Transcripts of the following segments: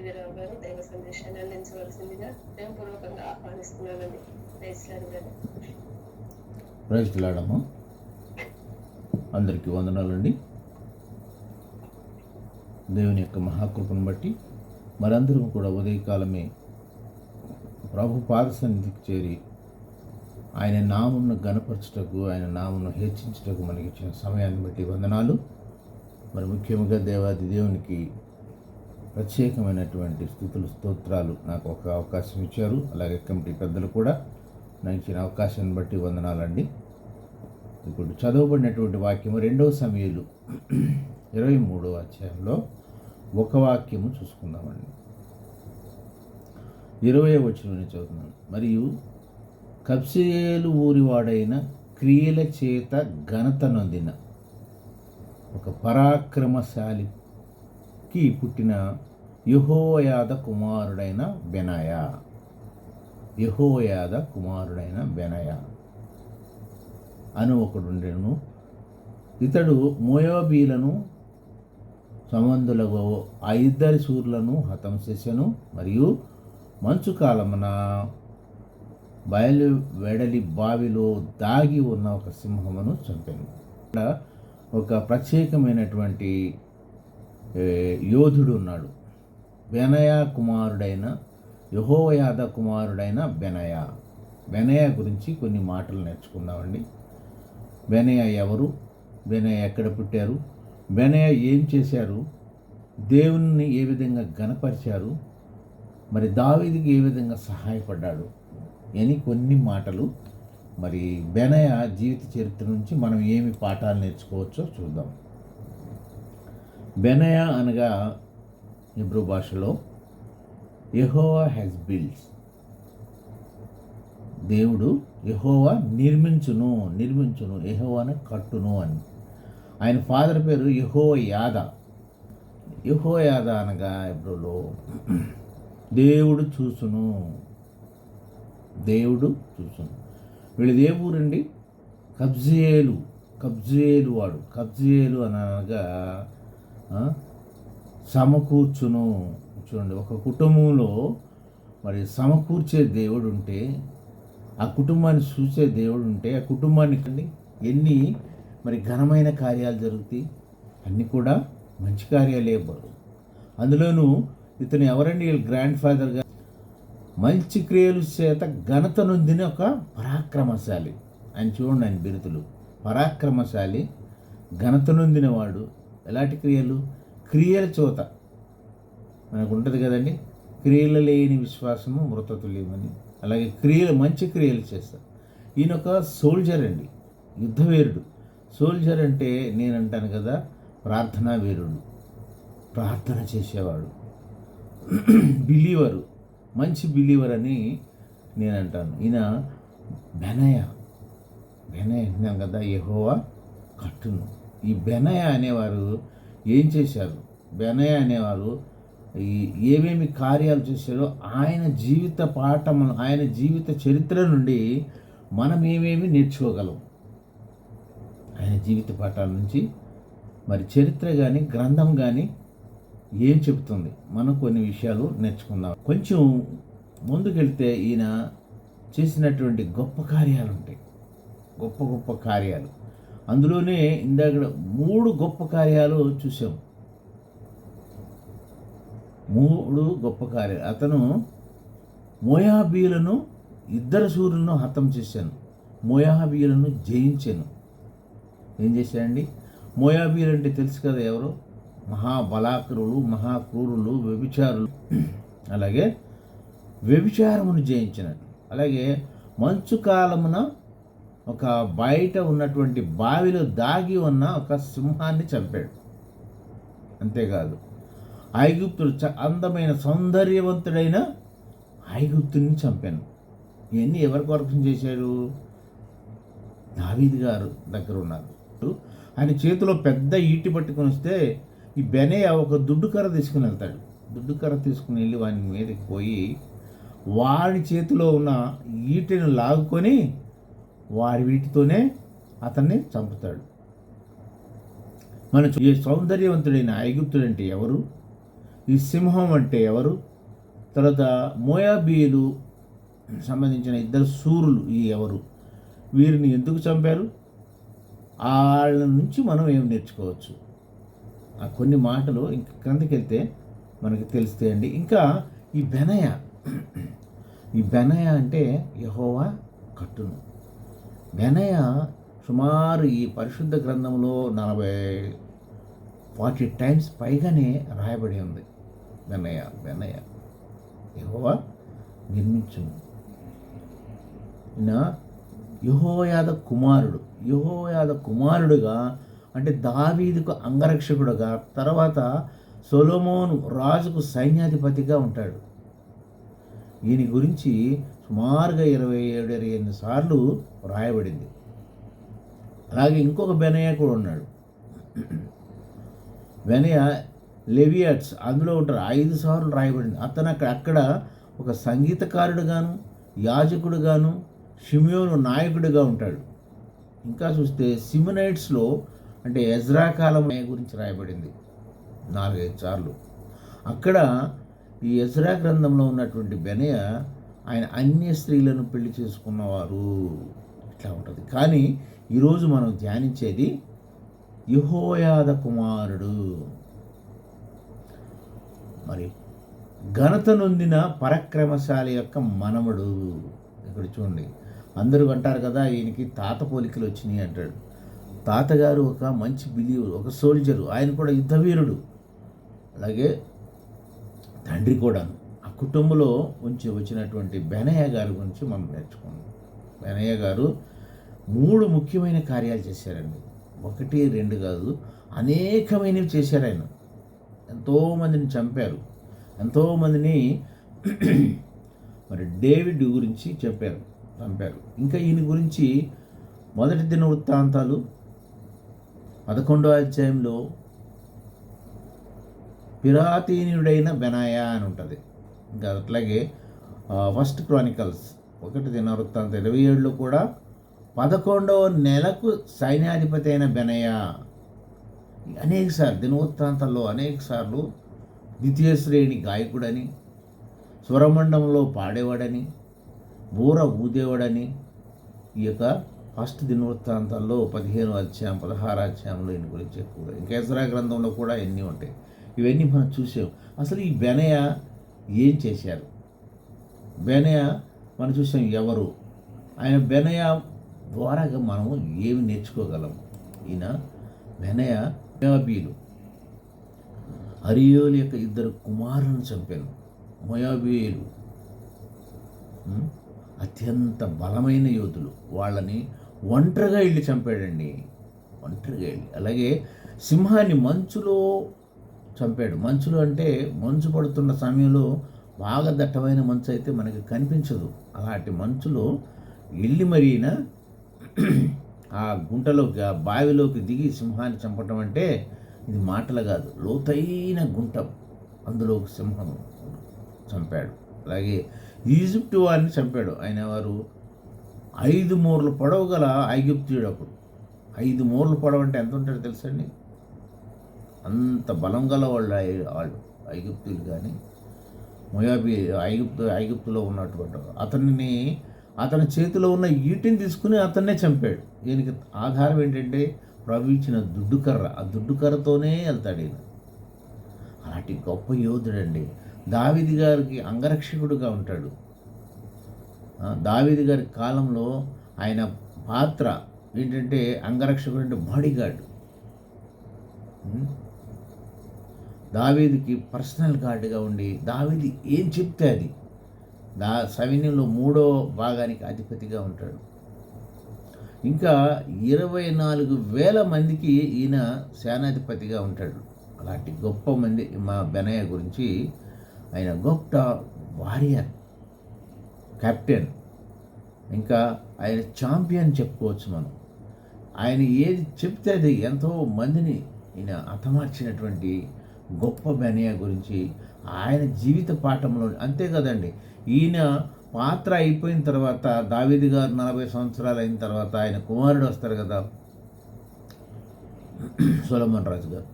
టీవీరావు గారు దైవ సందేశాన్ని అందించవలసిందిగా ప్రేమపూర్వకంగా ఆహ్వానిస్తున్నానండి. ప్రైజ్ లాడమ్మా. అందరికీ వందనాలండి. దేవుని యొక్క మహాకృపను బట్టి మరందరం కూడా ఉదయకాలమే ప్రభు పాద సన్నిధికి చేరి ఆయన నామమును గణపరచుటకు, ఆయన నామమును హెచ్చించుటకు మనకి ఇచ్చిన సమయాన్ని బట్టి వందనాలు. మరి ముఖ్యంగా దేవాది దేవునికి ప్రత్యేకమైనటువంటి స్తుతులు, స్తోత్రాలు. నాకు ఒక అవకాశం ఇచ్చారు. అలాగే కమిటీ పెద్దలు కూడా నాకు ఇచ్చిన అవకాశాన్ని బట్టి వందనాలండి. ఇప్పుడు చదవబడినటువంటి వాక్యము 2 సమూయేలు 23వ అధ్యాయంలో ఒక వాక్యము చూసుకుందామండి. 20వ వచనం చదువుతున్నాను. మరియు కబ్సెయేలు ఊరివాడైన క్రియల చేత ఘనత నొందిన ఒక పరాక్రమశాలికి పుట్టిన యెహోయాదా కుమారుడైన బెనాయా అని ఒకడుండెను. ఇతడు మోయాబీలను సంబంధులకు ఆ 2 శూరులను హతం చేసెను. మరియు మంచు కాలమున బయలు వెడలి బావిలో దాగి ఉన్న ఒక సింహమును చంపాను. ఒక ప్రత్యేకమైనటువంటి యోధుడు ఉన్నాడు. బెనాయా కుమారుడైన యెహోయాదా కుమారుడైన బెనాయా గురించి కొన్ని మాటలు నేర్చుకుందామండి. బెనాయా ఎవరు? బెనాయా ఎక్కడ పుట్టారు? బెనాయా ఏం చేశారు? దేవుని ఏ విధంగా గణపరిచారు? మరి దావీదుకి ఏ విధంగా సహాయపడ్డాడు అని కొన్ని మాటలు. మరి బెనాయా జీవిత చరిత్ర నుంచి మనం ఏమి పాఠాలు నేర్చుకోవచ్చో చూద్దాం. బెనాయా అనగా హెబ్రూ భాషలో యెహోవా హ్యాస్ బిల్డ్స్, దేవుడు యెహోవా నిర్మించును, యెహోవాను కట్టును అని. ఆయన ఫాదర్ పేరు యెహోయాదా అనగా హెబ్రూలో దేవుడు చూసును. వీళ్ళది ఏ ఊరండి? కబ్జేలు వాడు. కబ్జేలు అనగా సమకూర్చును. చూడండి, ఒక కుటుంబంలో మరి సమకూర్చే దేవుడు ఉంటే, ఆ కుటుంబాన్ని చూసే దేవుడు ఉంటే, ఆ కుటుంబానికి ఎన్ని మరి ఘనమైన కార్యాలు జరుగుతాయి. అన్నీ కూడా మంచి కార్యాలే. అందులోనూ ఇతను ఎవరండి? గ్రాండ్ ఫాదర్గా మంచి క్రియలు చేత ఘనత నొందిన ఒక పరాక్రమశాలి. ఆయన చూడండి, ఆయన బిరుదులు పరాక్రమశాలి, ఘనత నొందినవాడు. ఎలాంటి క్రియల చోత మనకు ఉంటుంది కదండి, క్రియలు లేని విశ్వాసము మృతతుల్యమని. అలాగే మంచి క్రియలు చేస్తారు. ఈయన ఒక సోల్జర్ అండి, యుద్ధవీరుడు. సోల్జర్ అంటే నేనంటాను కదా, ప్రార్థనా వీరుడు, ప్రార్థన చేసేవాడు, బిలీవరు, మంచి బిలీవర్ అని నేను అంటాను. ఈయన బెనాయా అంటున్నాం కదా, యెహోవా కట్టును. ఈ బెనాయా అనేవారు ఏం చేశారు? బెనాయా అనేవారు ఏమేమి కార్యాలు చేశారో ఆయన జీవిత పాఠము, ఆయన జీవిత చరిత్ర నుండి మనం ఏమేమి నేర్చుకోగలం. ఆయన జీవిత పాఠాల నుంచి మరి చరిత్ర కానీ గ్రంథం కానీ ఏం చెబుతుంది, మనం కొన్ని విషయాలు నేర్చుకుందాం. కొంచెం ముందుకెళ్తే ఈయన చేసినటువంటి గొప్ప కార్యాలు ఉంటాయి, గొప్ప కార్యాలు. అందులోనే ఇందాక 3 గొప్ప కార్యాలు చూసాం. 3 గొప్ప కార్యాలు. అతను మోయాబీలను 2 శూరులను హతం చేశాను, మోయాబీలను జయించాను. ఏం చేశాడండి? మోయాబీలు అంటే తెలుసు కదా ఎవరు? మహాబలాకరులు, మహాక్రూరులు, వ్యభిచారులు. అలాగే వ్యభిచారమును జయించినట్టు. అలాగే మంచు కాలమున ఒక బయట ఉన్నటువంటి బావిలో దాగి ఉన్న ఒక సింహాన్ని చంపాడు. అంతేకాదు, ఐగుప్తుడు అందమైన సౌందర్యవంతుడైన ఐగుప్తుని చంపాను. ఇవన్నీ ఎవరి కొరకు చేశాడు? దావీదు గారు దగ్గర ఉన్నారు. ఆయన చేతిలో పెద్ద ఈటి పట్టుకొని వస్తే ఈ బెనాయా ఒక దుడ్డు కర్ర తీసుకుని వెళ్తాడు. దుడ్డు కర్ర తీసుకుని వెళ్ళి వాని మీదకి పోయి వాడి చేతిలో ఉన్న ఈటెను లాగుకొని వారి వీటితోనే అతన్ని చంపుతాడు. మన ఈ సౌందర్యవంతుడైన ఐగుప్తుడంటే ఎవరు? ఈ సింహం అంటే ఎవరు? తర్వాత మోయాబీయులు సంబంధించిన ఇద్దరు శూరులు ఈ ఎవరు? వీరిని ఎందుకు చంపారు? వాళ్ళ నుంచి మనం ఏం నేర్చుకోవచ్చు? ఆ కొన్ని మాటలు ఇంక క్రిందకి వెళ్తే మనకి తెలుస్తాయండి. ఇంకా ఈ బెనయ అంటే యెహోవా కట్టును. బెనయ సుమారు ఈ పరిశుద్ధ గ్రంథంలో 40 టైమ్స్ పైగానే రాయబడి ఉంది. బెనయ యెహోవా నిర్మించును. ఈయన యెహోయాద కుమారుడుగా అంటే దావీదుకు అంగరక్షకుడుగా, తర్వాత సొలొమోను రాజుకు సైన్యాధిపతిగా ఉంటాడు. ఈయన గురించి సుమారుగా 27 సార్లు రాయబడింది. అలాగే ఇంకొక బెనయ కూడా ఉన్నాడు. బెనయ లెవియట్స్ అందులో ఉంటారు, 5 సార్లు రాయబడింది. అతను అక్కడ ఒక సంగీతకారుడుగాను, యాజకుడుగాను, షిమ్యోను నాయకుడిగా ఉంటాడు. ఇంకా చూస్తే సిమనైట్స్లో అంటే ఎజ్రా కాలం గురించి రాయబడింది 4-5 సార్లు. అక్కడ ఈ ఎజ్రా గ్రంథంలో ఉన్నటువంటి బెనయ ఆయన అన్య స్త్రీలను పెళ్లి చేసుకున్నవారు ఇట్లా ఉంటుంది. కానీ ఈరోజు మనం ధ్యానించేది యెహోయాద కుమారుడు, మరి ఘనత నొందిన పరాక్రమశాలి యొక్క మనవడు. ఇక్కడ చూడండి, అందరూ అంటారు కదా ఈయనకి తాత పోలికలు వచ్చినాయి అంటాడు. తాతగారు ఒక మంచి బిలీవర్, ఒక సోల్జరు, ఆయన కూడా యుద్ధవీరుడు. అలాగే తండ్రి కూడాను. ఆ కుటుంబంలో ఉంచి వచ్చినటువంటి బెనయ గారి గురించి మనం నేర్చుకున్నాం. బెనయ గారు 3 ముఖ్యమైన కార్యాలు చేశారండి. 1, 2 కాదు, అనేకమైనవి చేశారు ఆయన. ఎంతోమందిని చంపారు, ఎంతోమందిని మరి డేవిడ్ గురించి చంపారు. ఇంకా ఈయన గురించి 1 దినవృత్తాంతాలు 11వ అధ్యాయంలో పిరాతీనుడైన బెనాయా అని ఉంటుంది. ఇంకా అట్లాగే 1 క్రానికల్స్ 1 దినవృత్తాంతం 27లో కూడా 11వ నెలకు సైన్యాధిపతి అయిన బెనయా. అనేకసార్లు దినవృత్తాంతాల్లో అనేకసార్లు ద్వితీయ శ్రేణి గాయకుడని, స్వరమండలంలో పాడేవాడని, బూర ఊదేవాడని ఈ యొక్క 1 దినవృత్తాంతాల్లో 15వ అధ్యాయం 16వ అధ్యాయంలో ఈయన గురించి ఎక్కువగా, ఇంకా ఎజ్రా గ్రంథంలో కూడా ఎన్ని ఉంటాయి. ఇవన్నీ మనం చూసాం. అసలు ఈ బెనయ ఏం చేశారు? బెనయ మనం చూసాం ఎవరు ఆయన. బెనయ ద్వారాగా మనం ఏమి నేర్చుకోగలం? ఈయన బెనయ మోయాబీలు అరియోలు యొక్క 2 కుమారులను చంపాను. మోయాబీలు అత్యంత బలమైన యోధులు, వాళ్ళని ఒంటరిగా వెళ్ళి చంపాడండి, ఒంటరిగా వెళ్ళి. అలాగే సింహాన్ని మంచులో చంపాడు. మంచులో అంటే మంచు పడుతున్న సమయంలో బాగా దట్టమైన మంచు అయితే మనకి కనిపించదు. అలాంటి మంచులో వెళ్ళి మరీనా ఆ గుంటలోకి, ఆ బావిలోకి దిగి సింహాన్ని చంపటం అంటే ఇది మాటలు కాదు, లోతైన గుంట, అందులో సింహం చంపాడు. అలాగే ఈజిప్టు వారిని చంపాడు. ఆయన వారు 5 మూరలు పొడవు గల ఐగుప్తుడు. అప్పుడు 5 మూరలు పొడవు అంటే ఎంత ఉంటాడో తెలుసండి? అంత బలం గల వాళ్ళు ఐగుప్తులు. కానీ మోయాబీ ఐగుప్తులో ఉన్నటువంటి అతని చేతిలో ఉన్న ఈటిని తీసుకుని అతన్నే చంపాడు. దీనికి ఆధారం ఏంటంటే ప్రభు ఇచ్చిన దుడ్డుకర్ర. ఆ దుడ్డుకర్రతోనే వెళ్తాడు ఈయన. అలాంటి గొప్ప యోధుడండి. దావీదు గారికి అంగరక్షకుడుగా ఉంటాడు. దావీదు గారి కాలంలో ఆయన పాత్ర ఏంటంటే అంగరక్షకుడు అంటే బాడీగార్డ్. దావీదుకి పర్సనల్ గార్డుగా ఉండి దావీదు ఏం చెప్తే అది సైన్యంలో 3వ భాగానికి అధిపతిగా ఉంటాడు. ఇంకా 24,000 మందికి ఈయన సేనాధిపతిగా ఉంటాడు. అలాంటి గొప్ప మంది మా బెనయ గురించి. ఆయన గొప్ప వారియర్, కెప్టెన్, ఇంకా ఆయన ఛాంపియన్ చెప్పుకోవచ్చు మనం. ఆయన ఏది చెప్తే అది ఎంతో మందిని ఈయన హతమార్చినటువంటి గొప్ప బెనయ గురించి ఆయన జీవిత పాఠంలో. అంతే కదండి, ఈయన పాత్ర అయిపోయిన తర్వాత దావీదు గారు 40 సంవత్సరాలు అయిన తర్వాత ఆయన కుమారుడు వస్తారు కదా, సొలొమోన్ రాజు గారు.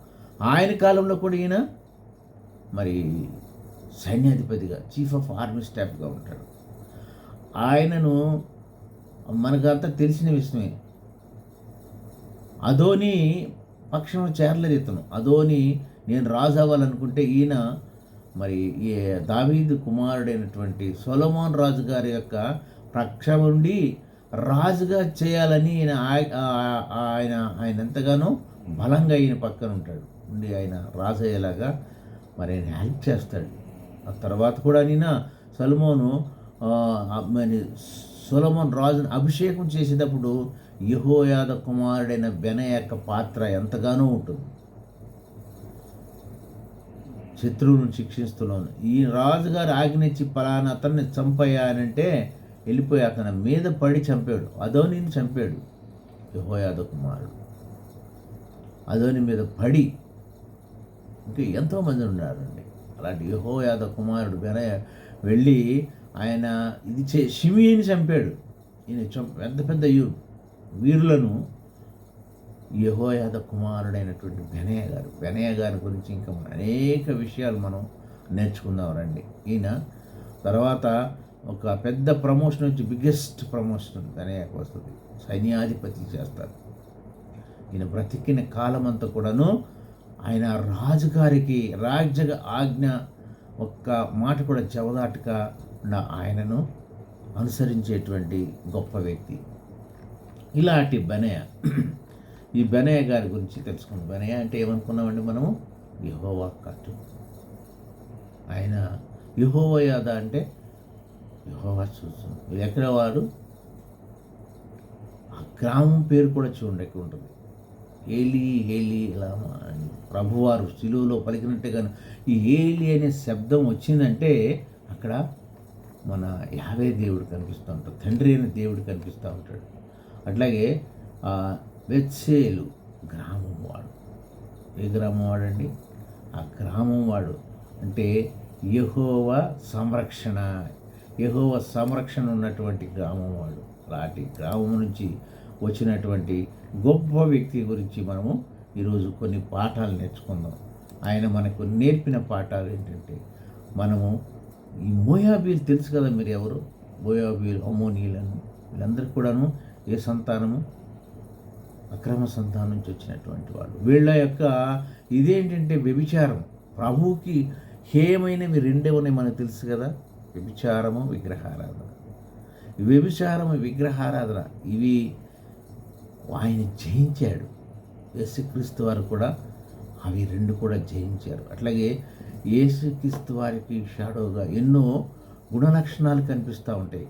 ఆయన కాలంలో కూడా ఈయన మరి సైన్యాధిపతిగా, చీఫ్ ఆఫ్ ఆర్మీ స్టాఫ్గా ఉంటాడు. ఆయనను మనకంతా తెలిసిన విషయమే. అదోని పక్షం చేరలేదు ఇతను. అదోని నేను రాజు అవ్వాలనుకుంటే ఈయన మరి ఈ దావీదు కుమారుడైనటువంటి సొలొమోన్ రాజు గారి యొక్క పక్షం ఉండి రాజుగా చేయాలని ఆయన ఎంతగానో బలంగా ఈయన పక్కన ఉంటాడు ఉండి ఆయన రాజు అయ్యేలాగా మరి ఆయన హెల్ప్ చేస్తాడు. ఆ తర్వాత కూడా ఈయన సొలొమోన్ రాజును అభిషేకం చేసేటప్పుడు యెహోయాదా కుమారుడైన బెనయా యొక్క పాత్ర ఎంతగానో ఉంటుంది. శత్రువులను శిక్షిస్తున్నాను. ఈ రాజుగారు ఆజ్ఞించి పలానా అతన్ని చంపయ్యానంటే వెళ్ళిపోయి అతని మీద పడి చంపాడు. అదోనిని చంపాడు యెహోయాదా కుమారుడు. అదోని మీద పడి ఇంకా ఎంతోమంది ఉన్నారండి. అలాంటి యెహోయాదా కుమారుడు బెనయా వెళ్ళి ఆయన షిమియిని చంపాడు. ఈయన పెద్ద పెద్ద వీరులను యెహోయాదా కుమారుడైనటువంటి బెనయా గారి గురించి ఇంకా అనేక విషయాలు మనం నేర్చుకుందాం రండి. ఈయన తర్వాత ఒక పెద్ద ప్రమోషన్ వచ్చి బిగ్గెస్ట్ ప్రమోషన్ బెనయాకు వస్తుంది. సైన్యాధిపతి చేస్తారు. ఈయన బ్రతికిన కాలం అంతా కూడాను ఆయన రాజుగారికి రాజ్య ఆజ్ఞ ఒక్క మాట కూడా జవదాటక ఆయనను అనుసరించేటువంటి గొప్ప వ్యక్తి ఇలాంటి బెనయా. ఈ బెనయా గారి గురించి తెలుసుకున్నాం. బెనయా అంటే ఏమనుకున్నామండి మనము? యెహోవా కట్టు. ఆయన యెహోయాదా అంటే యెహోవా చూస్తుంది. ఎక్కడ వాడు? ఆ గ్రామం పేరు కూడా చూడండి ఎక్కడ ఉంటుంది. ఏలీ ఏలీ లామా అని ప్రభువారు శిలువలో పలికినట్టుగా ఈ ఏలీ అనే శబ్దం వచ్చిందంటే అక్కడ మన యావే దేవుడు కనిపిస్తూ ఉంటాడు, తండ్రి అయిన దేవుడు కనిపిస్తూ ఉంటాడు. అట్లాగే బెత్షేలు గ్రామం వాడు. ఏ గ్రామం వాడండి? ఆ గ్రామం వాడు అంటే యెహోవా సంరక్షణ ఉన్నటువంటి గ్రామం వాడు. అలాంటి గ్రామం నుంచి వచ్చినటువంటి గొప్ప వ్యక్తి గురించి మనము ఈరోజు కొన్ని పాఠాలు నేర్చుకుందాం. ఆయన మనకు నేర్పిన పాఠాలు ఏంటంటే, మనము ఈ మోయాబీలు తెలుసు కదా మీరు ఎవరు? మోయాబీలు, అమ్మోనీయులను వీళ్ళందరూ కూడాను ఏ సంతానము? అక్రమ సంతానం నుంచి వచ్చినటువంటి వాళ్ళు. వీళ్ళ యొక్క ఇదేంటంటే వ్యభిచారం. ప్రభువుకి హేయమైనవి రెండే ఉన్నాయి మనకు తెలుసు కదా, వ్యభిచారము, విగ్రహారాధన. వ్యభిచారము, విగ్రహారాధన ఇవి ఆయన జయించాడు. యేసుక్రీస్తు వారు కూడా అవి రెండు కూడా జయించారు. అట్లాగే యేసుక్రీస్తు వారికి షాడోగా ఎన్నో గుణలక్షణాలు కనిపిస్తూ ఉంటాయి.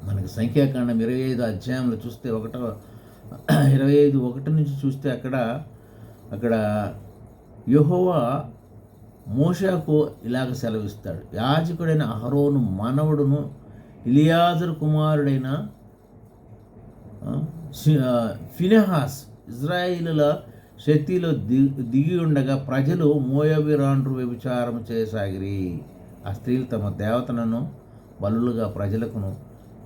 మనకు సంఖ్యాకాండం 25 అధ్యాయంలో చూస్తే 25:1 నుంచి చూస్తే అక్కడ యెహోవా మోషేకు ఇలాగ సెలవిస్తాడు. యాజకుడైన అహరోను మనవడును ఎలియాజరు కుమారుడైన ఫినెహాస్ ఇజ్రాయిలుల శక్తిలో దిగి ఉండగా ప్రజలు మోయాబీరాండ్రు వ్యభిచారం చేయసాగిరి. ఆ స్త్రీలు తమ దేవతలను బలులుగా ప్రజలకును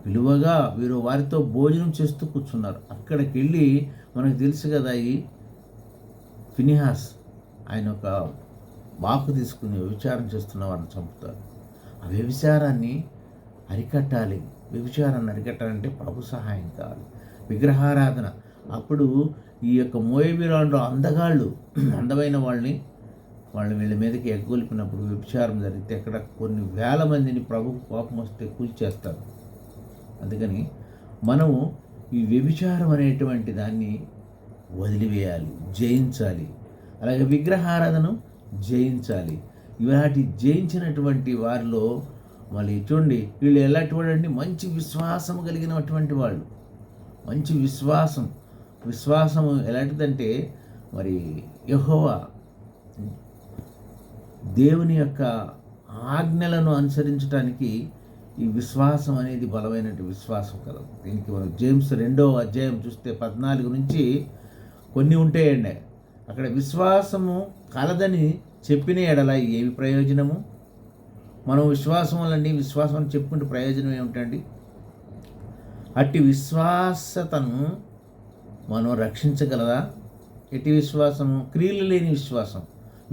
పిలువగా వీరు వారితో భోజనం చేస్తూ కూర్చున్నారు. అక్కడికి వెళ్ళి మనకు తెలుసు కదా, ఈ ఫినెహాస్ ఆయన ఒక బాకు తీసుకుని వ్యభిచారం చేస్తున్న వారిని చంపుతారు. ఆ వ్యభిచారాన్ని అరికట్టాలి. వ్యభిచారాన్ని అరికట్టాలంటే ప్రభు సహాయం కావాలి. విగ్రహారాధన. అప్పుడు ఈ యొక్క మోయాబీరాండ్రు అందమైన వాళ్ళని వీళ్ళ మీదకి ఎగ్గొలిపినప్పుడు వ్యభిచారం జరిగితే అక్కడ కొన్ని వేల మందిని ప్రభుకు కోపం వస్తే కూల్చేస్తారు. అందుకని మనము ఈ వ్యభిచారం అనేటువంటి దాన్ని వదిలివేయాలి, జయించాలి. అలాగే విగ్రహారాధన జయించాలి. ఇలాంటి జయించినటువంటి వారిలో మళ్ళీ చూడండి, వీళ్ళు ఎలాంటి వాడండి? మంచి విశ్వాసం కలిగినటువంటి వాళ్ళు. మంచి విశ్వాసము ఎలాంటిదంటే మరి యెహోవా దేవుని యొక్క ఆజ్ఞలను అనుసరించడానికి ఈ విశ్వాసం అనేది బలమైన విశ్వాసం కలదు. దీనికి మనం జేమ్స్ 2వ అధ్యాయం చూస్తే 14 నుంచి కొన్ని ఉంటాయండి. అక్కడ విశ్వాసము కలదని చెప్పిన ఎడల ఏమి ప్రయోజనము? మనం విశ్వాసం అని చెప్పుకుంటే ప్రయోజనం ఏమిటండి? అట్టి విశ్వాసతను మనం రక్షించగలదా? ఎట్టి విశ్వాసము? క్రియలు లేని విశ్వాసం.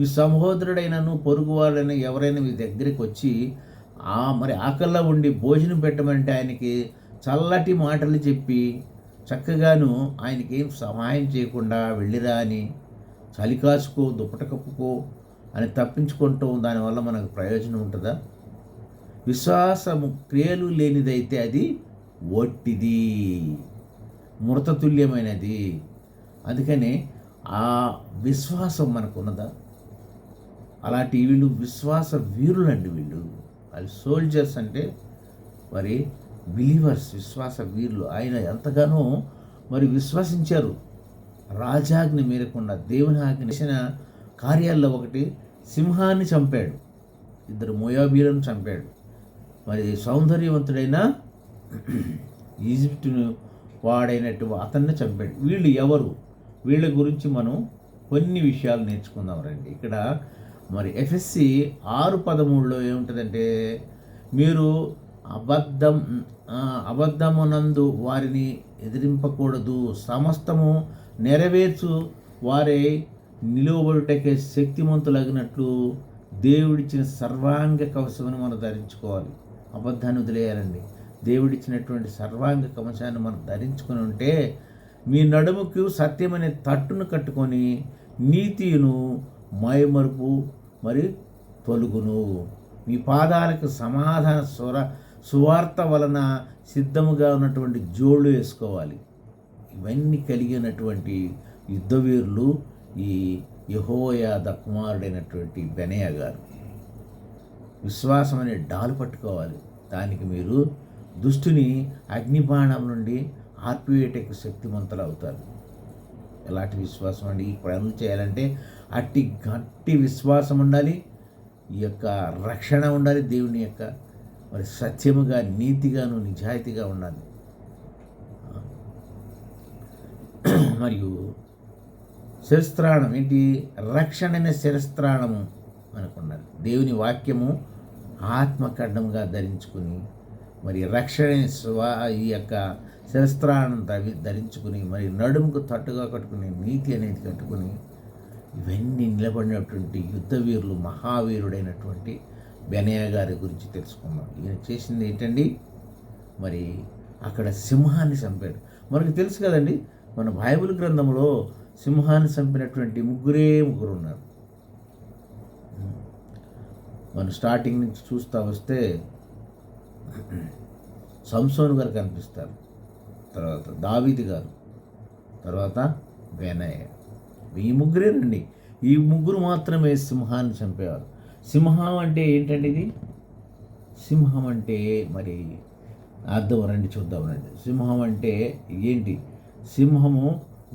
మీ సహోదరుడైనను పొరుగు వాళ్ళైనా ఎవరైనా మీ దగ్గరికి వచ్చి మరి ఆకల్లో ఉండి భోజనం పెట్టమంటే ఆయనకి చల్లటి మాటలు చెప్పి చక్కగాను ఆయనకి ఏం సహాయం చేయకుండా వెళ్ళిరా అని చలి కాసుకో దుప్పట కప్పుకో అని తప్పించుకుంటూ దానివల్ల మనకు ప్రయోజనం ఉంటుందా? విశ్వాసము క్రియలు లేనిదైతే అది ఒట్టిది, మృతతుల్యమైనది. అందుకని ఆ విశ్వాసం మనకున్నదా? అలాంటి వీళ్ళు విశ్వాస వీరులండి. వాళ్ళు సోల్జర్స్ అంటే మరి బిలీవర్స్, విశ్వాస వీరులు. ఆయన ఎంతగానో మరి విశ్వసించారు. రాజాజ్ఞ మీరకుండా దేవుని ఆజ్ఞ చేసిన కార్యాల్లో ఒకటి, సింహాన్ని చంపాడు, 2 మోయాబీలను చంపాడు, మరి సౌందర్యవంతుడైన ఈజిప్టును వాడైనట్టు అతన్ని చంపాడు. వీళ్ళు ఎవరు? వీళ్ళ గురించి మనం కొన్ని విషయాలు నేర్చుకుందాం రండి. ఇక్కడ మరి ఎఫెస్సి 6:13 ఏముంటుందంటే, మీరు అబద్ధమునందు వారిని ఎదిరింపకూడదు, సమస్తము నెరవేర్చు వారే నిలువబడుటకే శక్తిమంతులగినట్లు దేవుడిచ్చిన సర్వాంగ కవచమును మనం ధరించుకోవాలి. అబద్ధాన్ని వదిలేయాలండి. దేవుడిచ్చినటువంటి సర్వాంగ కవచాన్ని మనం ధరించుకొని ఉంటే, మీ నడుముకు సత్యమనే తట్టును కట్టుకొని నీతియును మైమరుపు మరి తొలుగును, మీ పాదాలకు సమాధాన సువార్త వలన సిద్ధముగా ఉన్నటువంటి జోళ్ళు వేసుకోవాలి. ఇవన్నీ కలిగినటువంటి యుద్ధవీరులు ఈ యెహోయాద కుమారుడైనటువంటి బెనయా గారు. విశ్వాసం అనే డాలు పట్టుకోవాలి. దానికి మీరు దుష్టుని అగ్నిబాణం నుండి ఆర్పివేటకు శక్తిమంతులు అవుతారు. ఎలాంటి విశ్వాసం అండి? ఈ పనులు చేయాలంటే గట్టి విశ్వాసం ఉండాలి, ఈ యొక్క రక్షణ ఉండాలి, దేవుని యొక్క మరి సత్యముగా నీతిగాను నిజాయితీగా ఉండాలి. మరియు శిరస్త్రాణం ఏంటి? రక్షణ అనే శిరస్త్రాణము అనుకున్నారు. దేవుని వాక్యము ఆత్మఖడ్డంగా ధరించుకుని మరి రక్షణ ఈ యొక్క శిరస్త్రాణం ధరించుకుని మరి నడుముకు తట్టుగా కట్టుకుని నీతి అనేది కట్టుకుని ఇవన్నీ నిలబడినటువంటి యుద్ధవీరులు, మహావీరుడైనటువంటి బెనయా గారి గురించి తెలుసుకుందాం. ఈయన చేసింది ఏంటండి? మరి అక్కడ సింహాన్ని చంపాడు. మనకు తెలుసు కదండి, మన బైబిల్ గ్రంథంలో సింహాన్ని చంపినటువంటి ముగ్గురు ఉన్నారు. మనం స్టార్టింగ్ నుంచి చూస్తూ వస్తే సంసోను గారు కనిపిస్తారు, తర్వాత దావీదు గారు, తర్వాత బెనయా. ఈ ముగ్గురేనండి. ఈ ముగ్గురు మాత్రమే సింహాన్ని చంపేవారు. సింహం అంటే ఏంటండి? ఇది సింహం అంటే మరి అర్థం రండి చూద్దాం రండి. సింహం అంటే ఏంటి? సింహము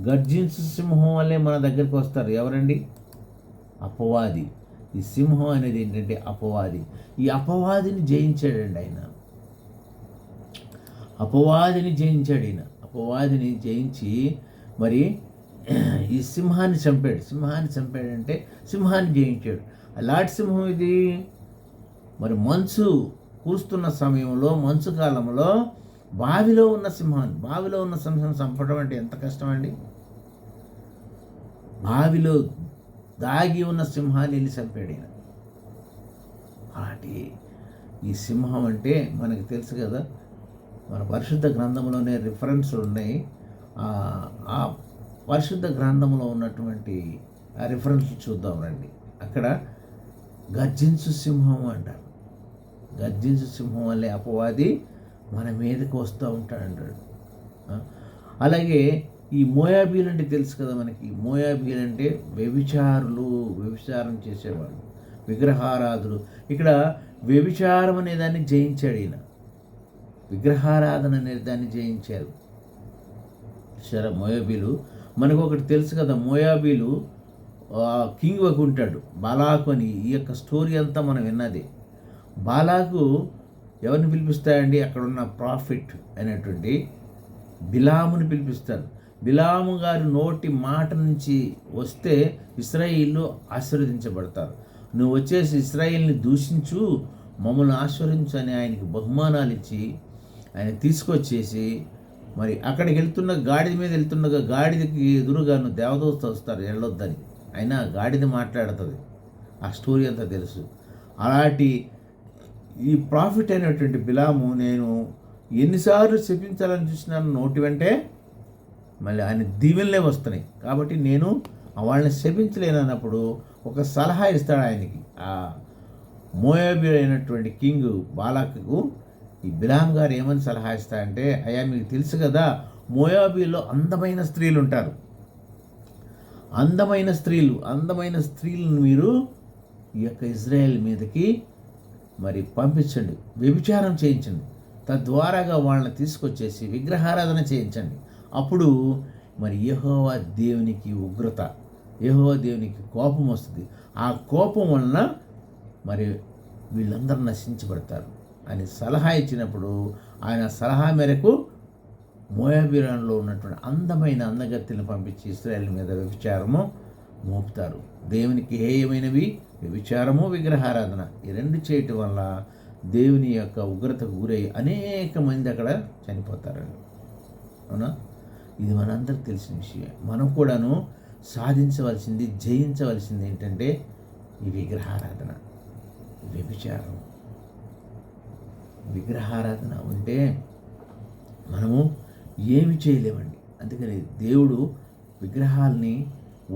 గర్జించు సింహం వల్లే మన దగ్గరికి వస్తారు. ఎవరండి? అపవాది. ఈ సింహం అనేది ఏంటంటే అపవాది. ఈ అపవాదిని జయించాడండి ఆయన. అపవాదిని జయించి మరి ఈ సింహాన్ని చంపాడు. చంపాడంటే సింహాన్ని జయించాడు. అలాంటి సింహం ఇది మరి మంచు కురుస్తున్న సమయంలో, మంచు కాలంలో బావిలో ఉన్న సింహం చంపడం అంటే ఎంత కష్టం అండి? బావిలో దాగి ఉన్న సింహాన్ని వెళ్ళి చంపాడు ఈయన. అలాంటి ఈ సింహం అంటే మనకు తెలుసు కదా, మన పరిశుద్ధ గ్రంథంలోనే రిఫరెన్స్లు ఉన్నాయి. ఆ పరిశుద్ధ గ్రంథంలో ఉన్నటువంటి ఆ రిఫరెన్స్లు చూద్దాం రండి. అక్కడ గర్జించు సింహం అంటారు. గర్జించు సింహం వల్లే అపవాది మన మీదకి వస్తూ ఉంటాడు. అలాగే ఈ మోయాబీలు అంటే తెలుసు కదా మనకి. మోయాబీలు అంటే వ్యభిచారం చేసేవాళ్ళు, విగ్రహారాధులు. ఇక్కడ వ్యభిచారం అనే దాన్ని జయించాడు ఈయన. విగ్రహారాధన అనే దాన్ని జయించారు. సరే, మోయాబీలు మనకు ఒకటి తెలుసు కదా. మోయాబీలు కింగ్ ఒక ఉంటాడు, బాలాకు అని. ఈ యొక్క స్టోరీ అంతా మనం విన్నది. బాలాకు ఎవరిని పిలిపిస్తాయండి? అక్కడున్న ప్రాఫిట్ అయినటువంటి బిలాముని పిలిపిస్తారు. బిలాము గారి నోటి మాట నుంచి వస్తే ఇశ్రాయేలు ఆశీర్వదించబడతారు. నువ్వు వచ్చేసి ఇశ్రాయేల్ని దూషించు, మమ్మల్ని ఆశీర్వదించు అని ఆయనకి బహుమానాలు ఇచ్చి ఆయన తీసుకొచ్చేసి మరి అక్కడికి గాడిద మీద వెళ్తున్న గాడిదకి ఎదురుగాను దేవదూత వస్తారు వెళ్ళొద్దని. అయినా గాడిద మాట్లాడుతుంది. ఆ స్టోరీ అంతా తెలుసు. అలాంటి ఈ ప్రాఫిట్ అయినటువంటి బిలాము నేను ఎన్నిసార్లు శపించాలని చూసినాను, నోటి వెంటే మళ్ళీ ఆయన దీవెనలే వస్తున్నాయి. కాబట్టి నేను వాళ్ళని శపించలేనన్నప్పుడు ఒక సలహా ఇస్తాడు ఆయనకి. ఆ మోయాబీ అయినటువంటి కింగ్ బాలాకు ఈ బిలాం గారు ఏమని సలహా ఇస్తారంటే, అయ్యా మీకు తెలుసు కదా, మోయాబీలో అందమైన స్త్రీలు ఉంటారు. అందమైన స్త్రీలను మీరు ఈ యొక్క ఇజ్రాయెల్ మీదకి మరి పంపించండి, వ్యభిచారం చేయించండి, తద్వారాగా వాళ్ళని తీసుకొచ్చేసి విగ్రహారాధన చేయించండి. అప్పుడు మరి యెహోవా దేవునికి ఉగ్రత, యెహోవా దేవునికి కోపం వస్తుంది. ఆ కోపం వలన మరి వీళ్ళందరూ నశించబడతారు అని సలహా ఇచ్చినప్పుడు ఆయన సలహా మేరకు మోయాబీరాన్లో ఉన్నటువంటి అందమైన అందగత్తెలను పంపించి ఇశ్రాయేలు మీద వ్యభిచారము మోపుతారు. దేవునికి హేయమైనవి వ్యభిచారము, విగ్రహారాధన, ఈ రెండు చేయటం వల్ల దేవుని యొక్క ఉగ్రతకు గురై అనేక మంది అక్కడ చనిపోతారండి. అవునా? ఇది మనందరికి తెలిసిన విషయమే. మనం కూడాను సాధించవలసింది, జయించవలసింది ఏంటంటే ఈ విగ్రహారాధన, వ్యభిచారం. విగ్రహారాధన ఉంటే మనము ఏమి చేయలేమండి. అందుకని దేవుడు విగ్రహాల్ని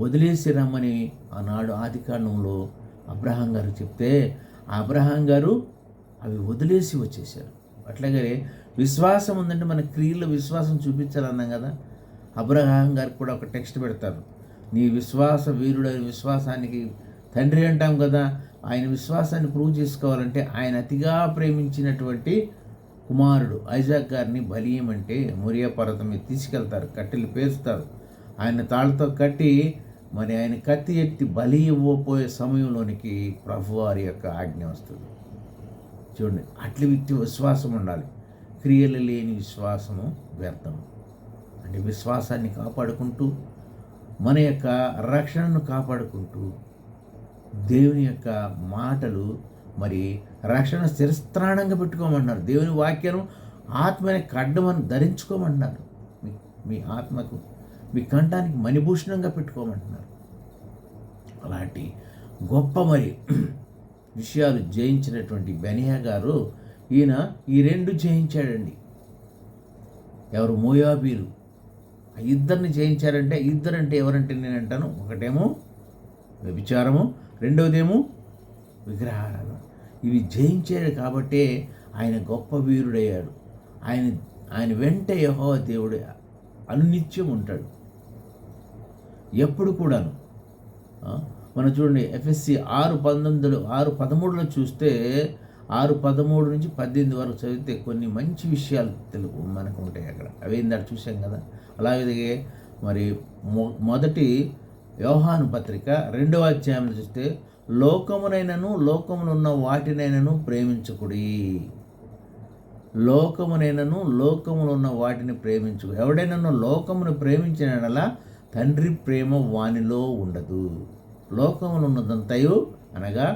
వదిలేసి రమ్మని ఆనాడు ఆదికాండంలో అబ్రహాం గారు చెప్తే అబ్రహాం గారు అవి వదిలేసి వచ్చేసారు. అట్లాగే విశ్వాసం ఉందంటే మన క్రియల్లో విశ్వాసం చూపించాలన్నాం కదా. అబ్రహాం గారికి కూడా ఒక టెక్స్ట్ పెడతారు, నీ విశ్వాస వీరుడైన విశ్వాసానికి తండ్రి అంటాం కదా. ఆయన విశ్వాసాన్ని ప్రూవ్ చేసుకోవాలంటే ఆయన అతిగా ప్రేమించినటువంటి కుమారుడు ఐజాక్ గారిని బలియమంటే మొరియా పర్వతం మీద తీసుకెళ్తారు, కట్టెలు పేరుస్తారు, ఆయన తాళ్ళతో కట్టి మరి ఆయన కత్తి ఎత్తి బలి ఇవ్వబోయే సమయంలోనికి ప్రభువారి యొక్క ఆజ్ఞ వస్తుంది. చూడండి, అట్ల వ్యక్తి విశ్వాసం ఉండాలి. క్రియలు లేని విశ్వాసము వ్యర్థము. అంటే విశ్వాసాన్ని కాపాడుకుంటూ మన యొక్క రక్షణను కాపాడుకుంటూ దేవుని యొక్క మాటలు మరి రక్షణ స్థిరస్థానంగా పెట్టుకోమంటున్నారు. దేవుని వాక్యం ఆత్మని ఖడ్గమని ధరించుకోమంటున్నారు. మీ ఆత్మకు, మీ కంఠానికి మణిభూషణంగా పెట్టుకోమంటున్నారు. అలాంటి గొప్ప మరి విషయాలు జయించినటువంటి బెనియా గారు, ఈయన ఈ రెండు జయించాడండి. ఎవరు? మోయాబీలు. ఆ ఇద్దరిని జయించారంటే, ఇద్దరంటే ఎవరంటే నేను అంటాను, ఒకటేమో వ్యభిచారము, రెండవదేమో విగ్రహారాధన. ఇవి జయించాడు కాబట్టే ఆయన గొప్ప వీరుడయ్యాడు. ఆయన వెంట యెహోవా దేవుడు అనునిత్యం ఉంటాడు, ఎప్పుడు కూడాను. మనం చూడండి, ఎఫ్ఎస్సి 6:13 చూస్తే 6:13 నుంచి 18 వరకు చదివితే కొన్ని మంచి విషయాలు తెలుగు మనకు ఉంటాయి అక్కడ. అవేందాడు చూసాం కదా. అలాగే మరి మొదటి యోహాను పత్రిక 2వ అధ్యాయంలో చూస్తే, లోకమునైనను లోకములో ఉన్న వాటినైనను ప్రేమించుకుడి. లోకమునైనను లోకములో ఉన్న వాటిని ప్రేమించుకు. ఎవడైనా లోకమును ప్రేమించినలా తండ్రి ప్రేమ వానిలో ఉండదు. లోకములో ఉన్నదంతయు అనగా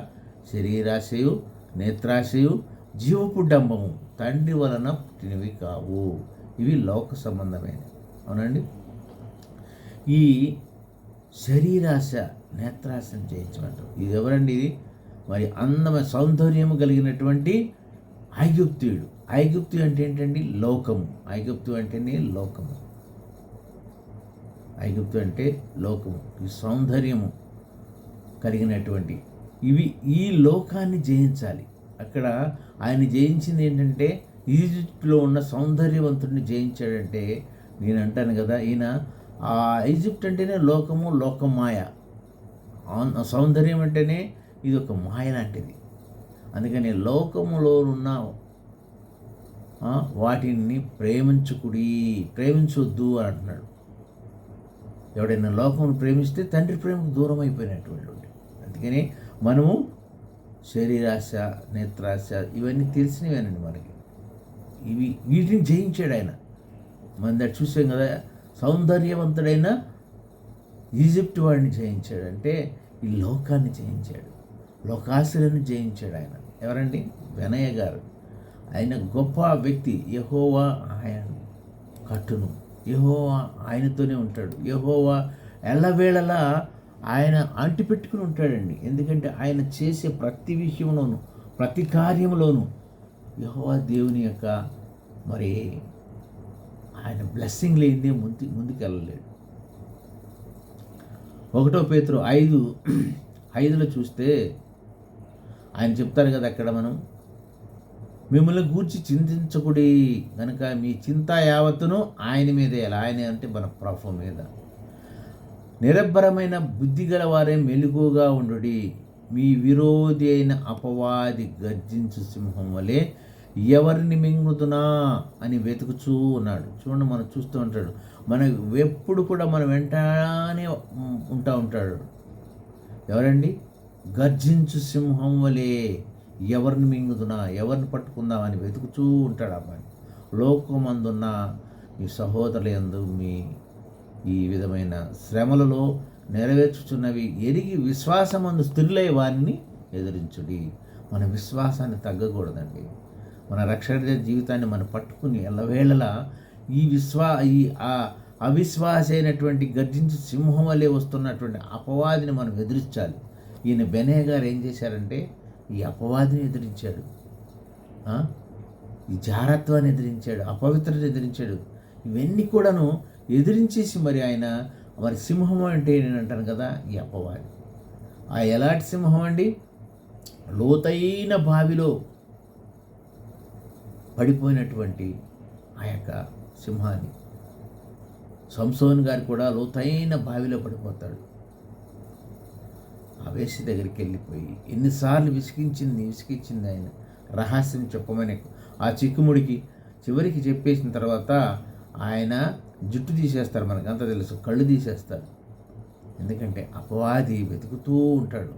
శరీరాశయు, నేత్రాశయు, జీవపు డంబము తండ్రి వలన పుట్టినవి కావు. ఇవి లోక సంబంధమైనవి. అవునండి. ఈ శరీరాశ, నేత్రాశను జయించమంటారు. ఇది ఎవరండి? ఇది మరి అందమైన సౌందర్యము కలిగినటువంటి ఐగుప్తీయుడు. ఐగుప్తు అంటే ఏంటండి? లోకము. ఐగుప్తు అంటేనే లోకము. ఐగుప్తు అంటే లోకము, ఈ సౌందర్యము కలిగినటువంటి ఇవి. ఈ లోకాన్ని జయించాలి. అక్కడ ఆయన జయించింది ఏంటంటే, ఈజిప్ట్లో ఉన్న సౌందర్యవంతుడిని జయించాడంటే, నేను అంటాను కదా, ఈయన ఆ ఈజిప్ట్ అంటేనే లోకము, లోకమాయ. సౌందర్యం అంటేనే ఇది ఒక మాయ లాంటిది. అందుకని లోకములో ఉన్న వాటిని ప్రేమించొద్దు అని అంటున్నాడు. ఎవడైనా లోకమును ప్రేమిస్తే తండ్రి ప్రేమకు దూరం అయిపోయినటువంటి. అందుకని మనము శరీరాశ, నేత్రాశ ఇవన్నీ తెలిసినవేనండి మనకి. వీటిని జయించాడు ఆయన. మన దగ్గర చూసాం కదా, సౌందర్యవంతుడైన ఈజిప్ట్ వాడిని జయించాడు. అంటే ఈ లోకాన్ని జయించాడు, లోకాశలను జయించాడు ఆయన. ఎవరండి? బెనయ్య గారు. ఆయన గొప్ప వ్యక్తి. యెహోవా ఆయన కట్టును, యెహోవా ఆయనతోనే ఉంటాడు. యెహోవా ఎల్లవేళలా ఆయన అంటిపెట్టుకుని ఉంటాడండి. ఎందుకంటే ఆయన చేసే ప్రతి విషయంలోనూ, ప్రతి కార్యంలోనూ యెహోవా దేవుని యొక్క మరి ఆయన బ్లెస్సింగ్ లేనిదే ముందుకెళ్ళలేడు. 1 పేతురు 5:5 చూస్తే ఆయన చెప్తారు కదా అక్కడ, మనం మిమ్మల్ని గూర్చి చింతించకుడి కనుక మీ చింత యావత్తును ఆయన మీదే. ఆయన అంటే మన ప్రభు మీద. నిరబ్బరమైన బుద్ధి గల వారే మెలకువగా ఉండుడి. మీ విరోధి అయిన అపవాది గర్జించు సింహం వలె ఎవరిని మింగుతున్నా అని వెతుకుచూ ఉన్నాడు. చూడండి, మనం చూస్తూ ఉంటాడు. మన ఎప్పుడు కూడా మన వెంటనే ఉంటాడు. ఎవరండి? గర్జించు సింహం వలె ఎవరిని మింగుతున్నా, ఎవరిని పట్టుకుందామని వెతుకుతూ ఉంటాడు. అబ్బాయి లోకమందున్న మీ సహోదరులందు మీ ఈ విధమైన శ్రమలలో నెరవేర్చుచున్నవి ఎరిగి విశ్వాసమందు స్థిరులై వారిని ఎదిరించుడి. మన విశ్వాసాన్ని తగ్గకూడదండి. మన రక్షణ జీవితాన్ని మనం పట్టుకుని ఎల్లవేళలా ఈ అవిశ్వాస అయినటువంటి గర్జించి సింహం వల్లే వస్తున్నటువంటి అపవాదిని మనం ఎదిరించాలి. ఈయన బెనయ్య గారు ఏం చేశారంటే ఈ అపవాదిని ఎదిరించాడు, ఈ జారత్వాన్ని ఎదిరించాడు, అపవిత్రతను ఎదిరించాడు. ఇవన్నీ కూడాను ఎదిరించేసి మరి ఆయన మరి సింహం అంటే నేను అంటాను కదా, ఈ అపవాది. ఎలాంటి సింహం అండి? లోతైన బావిలో పడిపోయినటువంటి ఆ యొక్క సింహాన్ని. సంసోన్ గారు కూడా లోతైన బావిలో పడిపోతాడు. ఆ వేసి దగ్గరికి వెళ్ళిపోయి ఎన్నిసార్లు విసిగించింది ఆయన రహస్యం చెప్పమని. ఆ చిక్కుముడికి చివరికి చెప్పేసిన తర్వాత ఆయన జుట్టు తీసేస్తారు, మనకంతా తెలుసు, కళ్ళు తీసేస్తారు. ఎందుకంటే అపవాది వెతుకుతూ ఉంటాడు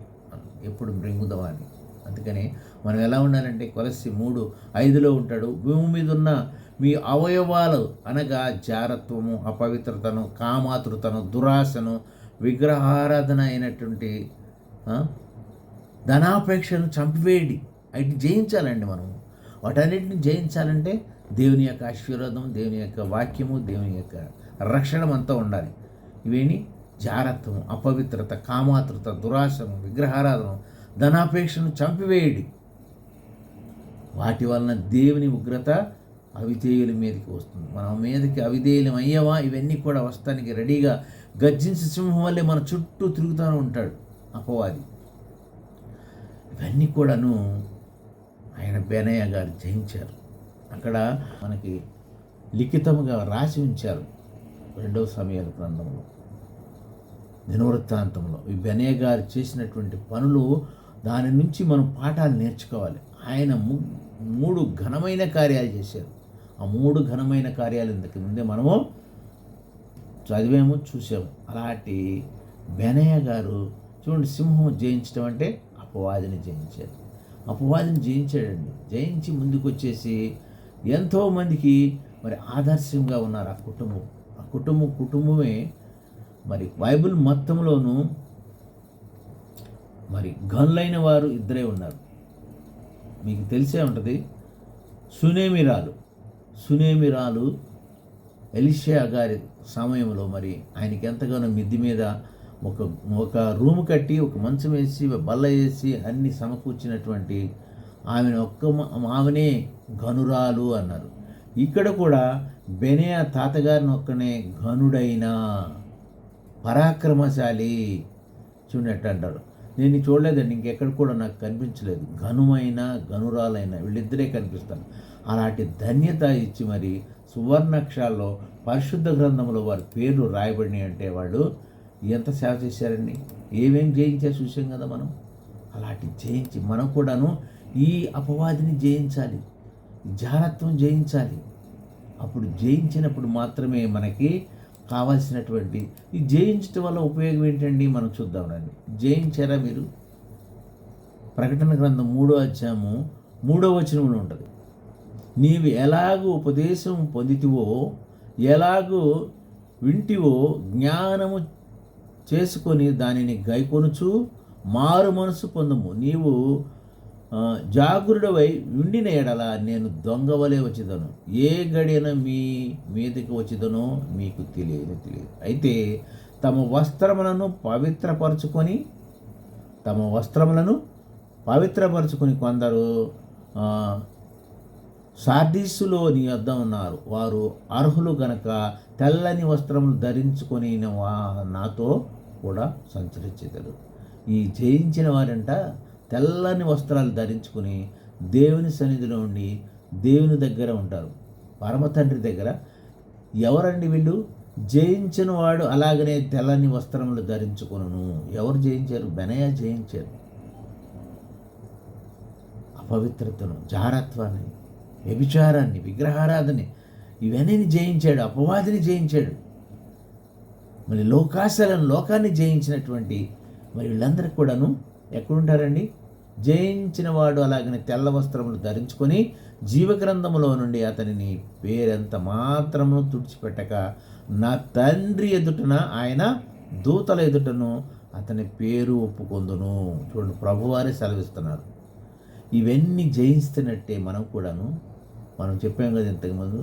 ఎప్పుడు మృంగుదవాన్ని. అందుకని మనం ఎలా ఉండాలంటే కొలస్సి 3:5 ఉంటాడు. భూమి మీద ఉన్న మీ అవయవాలు అనగా జారత్వము, అపవిత్రతను, కామాతృతను, దురాశను, విగ్రహారాధన అయినటువంటి ధనాపేక్షను చంపివేయండి. అవి జయించాలండి. మనం వాటన్నిటిని జయించాలంటే దేవుని యొక్క ఆశీర్వాదం, దేవుని యొక్క వాక్యము, దేవుని యొక్క రక్షణ అంతా ఉండాలి. ఇవేని జారత్వము, అపవిత్రత, కామాతృత, దురాశము, విగ్రహారాధన, ధనాపేక్షను చంపివేయడి. వాటి వలన దేవుని ఉగ్రత అవిధేయుల మీదకి వస్తుంది. మన మీదకి అవిధేయులం అయ్యావా, ఇవన్నీ కూడా వస్తానికి రెడీగా గర్జించి సింహం వల్లే మన చుట్టూ తిరుగుతూ ఉంటాడు అపవాది. ఇవన్నీ కూడాను ఆయన బెనయ్య గారు జయించారు. అక్కడ మనకి లిఖితముగా రాసి ఉంచారు 2వ సమూయేలు గ్రంథంలో, దినవృత్తాంతంలో. ఈ బెనయ్య గారు చేసినటువంటి పనులు, దాని నుంచి మనం పాఠాలు నేర్చుకోవాలి. ఆయన 3 ఘనమైన కార్యాలు చేశారు. ఆ 3 ఘనమైన కార్యాలు ఇంతకు ముందే మనము చదివాము, చూసాము. అలాంటి బెనయ్య గారు చూడండి, సింహం జయించడం అంటే అపవాదిని జయించారు. అపవాదిని జయించాడండి. జయించి ముందుకు వచ్చేసి ఎంతోమందికి మరి ఆదర్శంగా ఉన్నారు ఆ కుటుంబమే. మరి బైబిల్ మొత్తంలోనూ మరి గనులైన వారు 2 ఉన్నారు. మీకు తెలిసే ఉంటుంది. సునేమిరాలు ఎలీషా గారి సమయంలో మరి ఆయనకి ఎంతగానో మిద్ది మీద ఒక రూము కట్టి, ఒక మంచం వేసి, బల్ల వేసి అన్ని సమకూర్చినటువంటి ఆమెనే గనురాలు అన్నారు. ఇక్కడ కూడా బెనయ్య తాతగారిని ఒక్కనే ఘనుడైన పరాక్రమశాలి చూడట్టు అంటారు. నేను చూడలేదండి, ఇంకెక్కడ కూడా నాకు కనిపించలేదు. ఘనుమైన గనురాలైన వీళ్ళిద్దరే కనిపిస్తారు. అలాంటి ధన్యత ఇచ్చి మరి సువర్ణాక్షరాల్లో పరిశుద్ధ గ్రంథంలో వారి పేర్లు రాయబడినాయి అంటే వాళ్ళు ఎంత సేవ చేశారండి, ఏమేం జయించారు చూసాం కదా మనం. అలాంటి జయించి మనం కూడాను ఈ అపవాదిని జయించాలి, జారత్వం జయించాలి. అప్పుడు జయించినప్పుడు మాత్రమే మనకి కావాల్సినటువంటి ఈ జయించడం వల్ల ఉపయోగం ఏంటండి మనం చూద్దాం రండి. జయించారా మీరు? ప్రకటన గ్రంథం 3వ అధ్యాయము 3వ వచనంలో ఉంటుంది. నీవు ఎలాగూ ఉపదేశం పొందితివో, ఎలాగూ వింటివో జ్ఞానము చేసుకొని దానిని గైకొనుచు మారు మనసు పొందము. నీవు జాగృడవై ఉండిన ఎడల నేను దొంగవలే వచ్చేదను, ఏ గడియన మీ మీదకి వచ్చేదనో మీకు తెలియదు. అయితే తమ వస్త్రములను పవిత్రపరచుకొని కొందరు సార్దీసులో నీ వద్ద ఉన్నారు. వారు అర్హులు గనక తెల్లని వస్త్రములు ధరించుకొని నాతో కూడా సంచరించెదరు. ఈ జయించిన వారంట తెల్లని వస్త్రాలు ధరించుకుని దేవుని సన్నిధిలో ఉండి దేవుని దగ్గర ఉంటారు, పరమ తండ్రి దగ్గర. ఎవరండి వీళ్ళు? జయించిన వాడు అలాగనే తెల్లని వస్త్రములు ధరించుకొనును. ఎవరు జయించారు? బెనయా జయించారు. అపవిత్రతను, జారత్వాన్ని, వ్యభిచారాన్ని, విగ్రహారాధని ఇవన్నీ జయించాడు. అపవాదిని జయించాడు. మరి లోకాన్ని జయించినటువంటి మరి వీళ్ళందరికీ కూడాను ఎక్కడుంటారండి? జయించిన వాడు అలాగనే తెల్ల వస్త్రములు ధరించుకొని జీవగ్రంథములో నుండి అతనిని పేరెంత మాత్రమును తుడిచిపెట్టక నా తండ్రి ఎదుటన ఆయన దూతల ఎదుటను అతని పేరు ఒప్పుకొందును. చూడండి, ప్రభువారే సెలవిస్తున్నారు. ఇవన్నీ జయిస్తున్నట్టే మనం చెప్పాం కదా ఇంతకుముందు,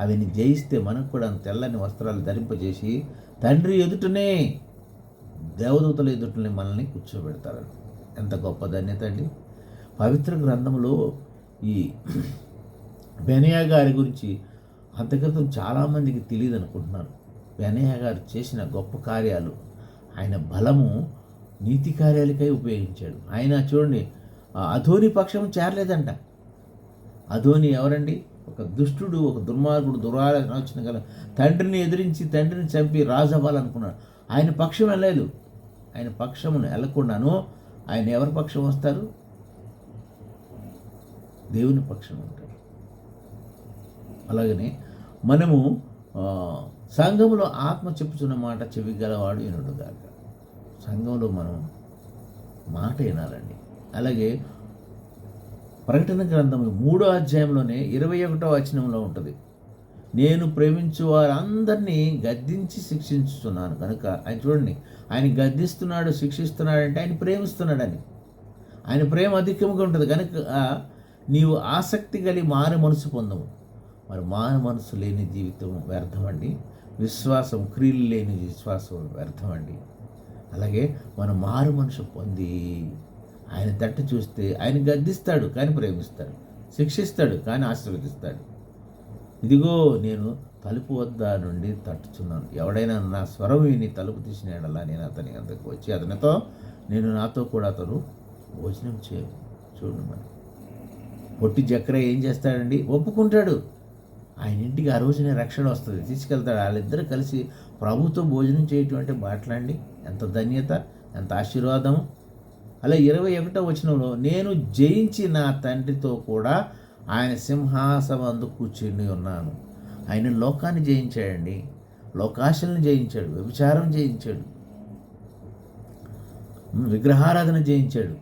అవన్నీ జయిస్తే మనకు కూడా తెల్లని వస్త్రాలు ధరింపజేసి తండ్రి ఎదుటనే, దేవదూతల ఎదుటనే మనల్ని కూర్చోబెడతారు. ఎంత గొప్ప ధన్యత అండి. పవిత్ర గ్రంథంలో ఈ బెనయా గారి గురించి అంతక్రితం చాలామందికి తెలియదు అనుకుంటున్నారు. బెనయా గారు చేసిన గొప్ప కార్యాలు, ఆయన బలము నీతి కార్యాలకై ఉపయోగించాడు. ఆయన చూడండి, అధోని పక్షం చేరలేదంట. అధోని ఎవరండి? ఒక దుష్టుడు, ఒక దుర్మార్గుడు, దురాలోచన గల తండ్రిని ఎదిరించి తండ్రిని చంపి రాజు అవ్వాలనుకున్నాడు. ఆయన పక్షం వెళ్ళలేదు. ఆయన పక్షమును వెళ్ళకుండాను ఆయన ఎవరి పక్షం వస్తారు? దేవుని పక్షం ఉంటారు. అలాగనే మనము సంఘంలో ఆత్మ చెప్పుచున్న మాట చెవిగలవాడు వినుడుగాక. సంఘంలో మనం మాట వినాలండి. అలాగే ప్రకటన గ్రంథం 3వ అధ్యాయంలోనే 21వ వచనంలో ఉంటుంది, నేను ప్రేమించు వారందరినీ గద్దించి శిక్షించుతున్నాను కనుక. ఆయన చూడండి, ఆయన గద్దిస్తున్నాడు, శిక్షిస్తున్నాడంటే ఆయన ప్రేమిస్తున్నాడని. ఆయన ప్రేమ అధికముగా ఉంటుంది కనుక నీవు ఆసక్తి కలిగి మారు మనసు పొందము. మరి మారు మనసు లేని జీవితం వ్యర్థమండి. విశ్వాసం, క్రియలు లేని విశ్వాసం వ్యర్థమండి. అలాగే మనం మారు మనసు పొంది ఆయన తట్టు చూస్తే ఆయన గద్దిస్తాడు కానీ ప్రేమిస్తాడు, శిక్షిస్తాడు కానీ ఆశీర్వదిస్తాడు. ఇదిగో నేను తలుపు వద్ద నుండి తట్టుచున్నాను, ఎవడైనా నా స్వరం విని తలుపు తీసినాడలా నేను అతని అంతకు వచ్చి నేను నాతో కూడా అతను భోజనం చేయను. చూడండి, మరి పొట్టి చక్ర ఏం చేస్తాడండి? ఒప్పుకుంటాడు. ఆయన ఇంటికి ఆ రోజునే రక్షణ వస్తుంది, తీసుకెళ్తాడు. వాళ్ళిద్దరూ కలిసి ప్రభుతో భోజనం చేయటం అంటే మాట్లాడండి, ఎంత ధన్యత, ఎంత ఆశీర్వాదము. అలా 21వ వచనంలో నేను జయించి నా తండ్రితో కూడా ఆయన సింహాసనందు కూర్చుని ఉన్నాను. ఆయన లోకాన్ని జయించాడండి, లోకాశలను జయించాడు, వ్యభిచారం జయించాడు, విగ్రహారాధన జయించాడు,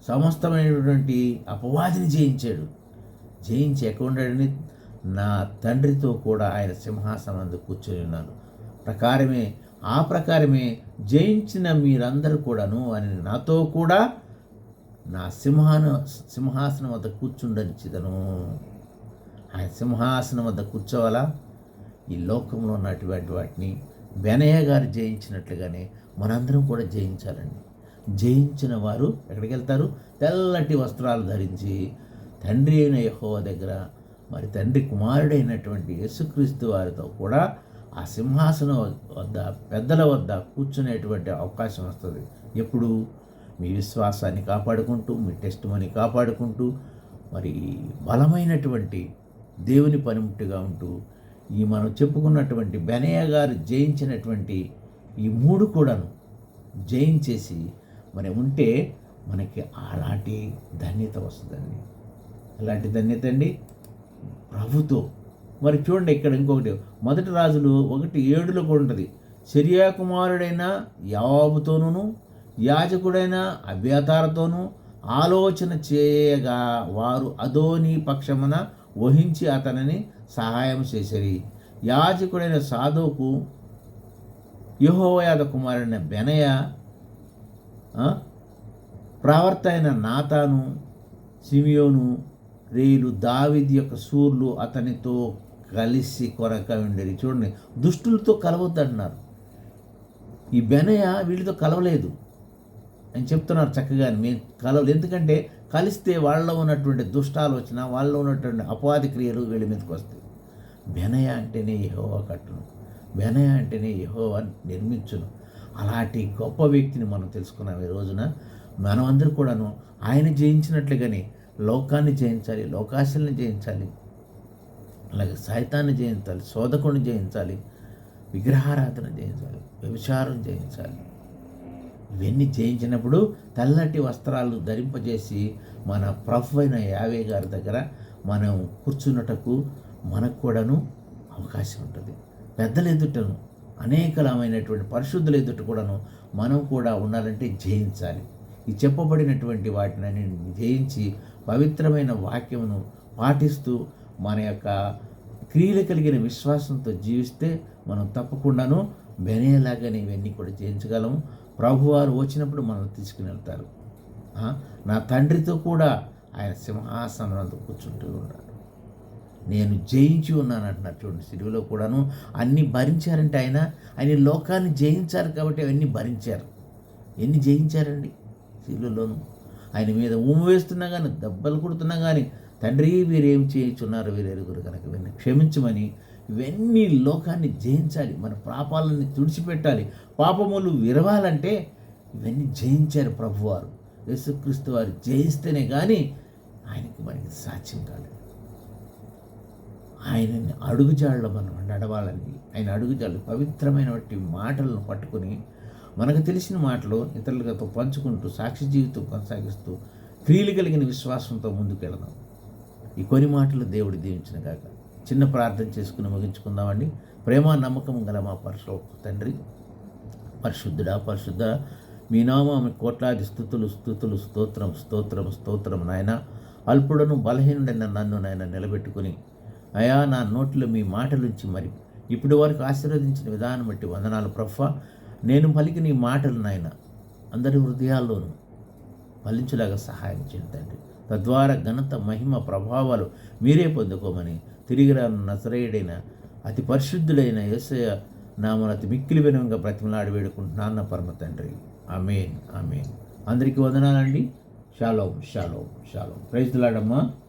సమస్తమైనటువంటి అపవాదిని జయించాడు. జయించి ఎక్కడ ఉండాడని? నా తండ్రితో కూడా ఆయన సింహాసనందు కూర్చొని ఉన్నాను. ఆ ప్రకారమే జయించిన మీరందరూ కూడాను అని నాతో కూడా నా సింహాసనం వద్ద కూర్చుండనిచ్చిదను. ఆయన సింహాసనం వద్ద కూర్చోవాలా? ఈ లోకంలో ఉన్నటువంటి వాటిని బెనయా గారు జయించినట్లుగానే మనందరం కూడా జయించాలండి. జయించిన వారు ఎక్కడికి వెళ్తారు? తెల్లటి వస్త్రాలు ధరించి తండ్రి అయిన యెహోవా దగ్గర, మరి తండ్రి కుమారుడైనటువంటి యేసుక్రీస్తు వారితో కూడా ఆ సింహాసనం వద్ద, పెద్దల వద్ద కూర్చునేటువంటి అవకాశం వస్తుంది. ఎప్పుడు? మీ విశ్వాసాన్ని కాపాడుకుంటూ, మీ టెస్ట్ మనీ కాపాడుకుంటూ, మరి బలమైనటువంటి దేవుని పనిముట్టుగా ఉంటూ, ఈ మనం చెప్పుకున్నటువంటి బెనయా గారు జయించినటువంటి ఈ 3 కూడాను జయించేసి మరి ఉంటే మనకి అలాంటి ధన్యత వస్తుందండి. అలాంటి ధన్యత అండి ప్రభుతో. మరి చూడండి, ఇక్కడ ఇంకొకటి, 1 రాజులు 1:7 కూడా ఉంటుంది. సిరియా కుమారుడైన యోవాబుతోనూ యాజకుడైన అబ్యాతారుతోనూ ఆలోచన చేయగా వారు అదోని పక్షమున వహించి అతనిని సహాయం చేసిరి. యాజకుడైన సాదోకు, యెహోయాదా కుమారుడైన బెనయా, ప్రవర్త అయిన నాతాను, సిమియోను, రేలు, దావీదు యొక్క సూర్లు అతనితో కలిసి కొరక ఉండేది. చూడండి, దుష్టులతో కలవద్దంటున్నారు. ఈ బెనయ వీళ్ళతో కలవలేదు అని చెప్తున్నారు చక్కగా. మేము కలవలేదు, ఎందుకంటే కలిస్తే వాళ్ళలో ఉన్నటువంటి దుష్టాలోచన, వాళ్ళలో ఉన్నటువంటి అపవాది క్రియలు వీళ్ళ మీదకి వస్తాయి. బెనయ అంటేనే యెహోవా కట్టును, బెనయ అంటేనే యెహోవా నిర్మించును. అలాంటి గొప్ప వ్యక్తిని మనం తెలుసుకున్నాం ఈ రోజున. మనమందరూ కూడాను ఆయన జయించినట్లుగానే లోకాన్ని జయించాలి, లోకాశల్ని జయించాలి, అలాగే సైతాన్ని జయించాలి, శోధకుడిని జయించాలి, విగ్రహారాధన జయించాలి, వ్యభిచారం జయించాలి. ఇవన్నీ జయించినప్పుడు తెల్లటి వస్త్రాలు ధరింపజేసి మన ప్రభు అయిన యావే గారి దగ్గర మనం కూర్చున్నటకు మనకు కూడాను అవకాశం ఉంటుంది. పెద్దల ఎదుటను, అనేకమైనటువంటి పరిశుద్ధుల ఎదుట కూడాను మనం కూడా ఉండాలంటే జయించాలి. ఈ చెప్పబడినటువంటి వాటిని జయించి పవిత్రమైన వాక్యమును పాటిస్తూ మన యొక్క క్రియలు కలిగిన విశ్వాసంతో జీవిస్తే మనం తప్పకుండాను బెనయలాగానే ఇవన్నీ కూడా జయించగలము. ప్రభువారు వచ్చినప్పుడు మనల్ని తీసుకుని వెళ్తారు. నా తండ్రితో కూడా ఆయన సింహాసనంలో కూర్చుంటూ ఉన్నాడు. నేను జయించి ఉన్నాను అంటున్నారు. చూడండి, సిలువలో కూడాను అన్నీ భరించారంటే ఆయన లోకాన్ని జయించారు కాబట్టి అవన్నీ భరించారు. ఎన్ని జయించారండి సిలువలోను. ఆయన మీద ఉమ్ము వేస్తున్నా కానీ, దెబ్బలు కొడుతున్నా కానీ, తండ్రి వీరేం చేయించున్నారు వీరు ఎరుగురు కనుక ఇవన్నీ క్షమించమని, ఇవన్నీ లోకాన్ని జయించాలి, మన పాపాలని తుడిచిపెట్టాలి, పాపములు విరవాలంటే ఇవన్నీ జయించారు ప్రభువారు. యేసుక్రీస్తు వారు జయిస్తేనే కానీ ఆయనకి మనకి సాధ్యం కాలేదు. ఆయనని అడుగుజాడలో మనం నడవాలని, ఆయన అడుగుజాడలు పవిత్రమైనటువంటి మాటలను పట్టుకొని, మనకు తెలిసిన మాటలు ఇతరులతో పంచుకుంటూ సాక్షి జీవితం కొనసాగిస్తూ క్రియలు కలిగిన విశ్వాసంతో ముందుకు వెళదాం. ఈ కొన్ని మాటలు దేవుడు దీవించిన గాక. చిన్న ప్రార్థన చేసుకుని ముగించుకుందామండి. ప్రేమ నమ్మకం గల మా తండ్రి, పరిశుద్ధుడా, పరిశుద్ధ మీ నామం కోట్లాది స్తుతులు స్తుతులు, స్తోత్రం స్తోత్రం స్తోత్రం. నాయన, అల్పుడను బలహీనుడైన నన్ను నాయన నిలబెట్టుకుని, అయా నా నోట్లో మీ మాటలుంచి మరి ఇప్పటి వరకు ఆశీర్వదించిన విధానం బట్టి వందనాలు ప్రభువా. నేను పలికిన ఈ మాటలు నాయన అందరి హృదయాల్లోనూ ఫలించులాగా సహాయం చేయండి తండ్రి. తద్వారా ఘనత, మహిమ, ప్రభావాలు మీరే పొందుకోమని తిరిగి రాను నజరేయుడైన అతి పరిశుద్ధుడైన యేసయ్య నామమున అతి మిక్కిలి వినయంగా బ్రతిమలాడి వేడుకుంటున్నాను నా పరమ తండ్రి. ఆమేన్, ఆమేన్. అందరికీ వందనాలండి. Shalom, shalom, shalom. Praise the lord అమ్మా.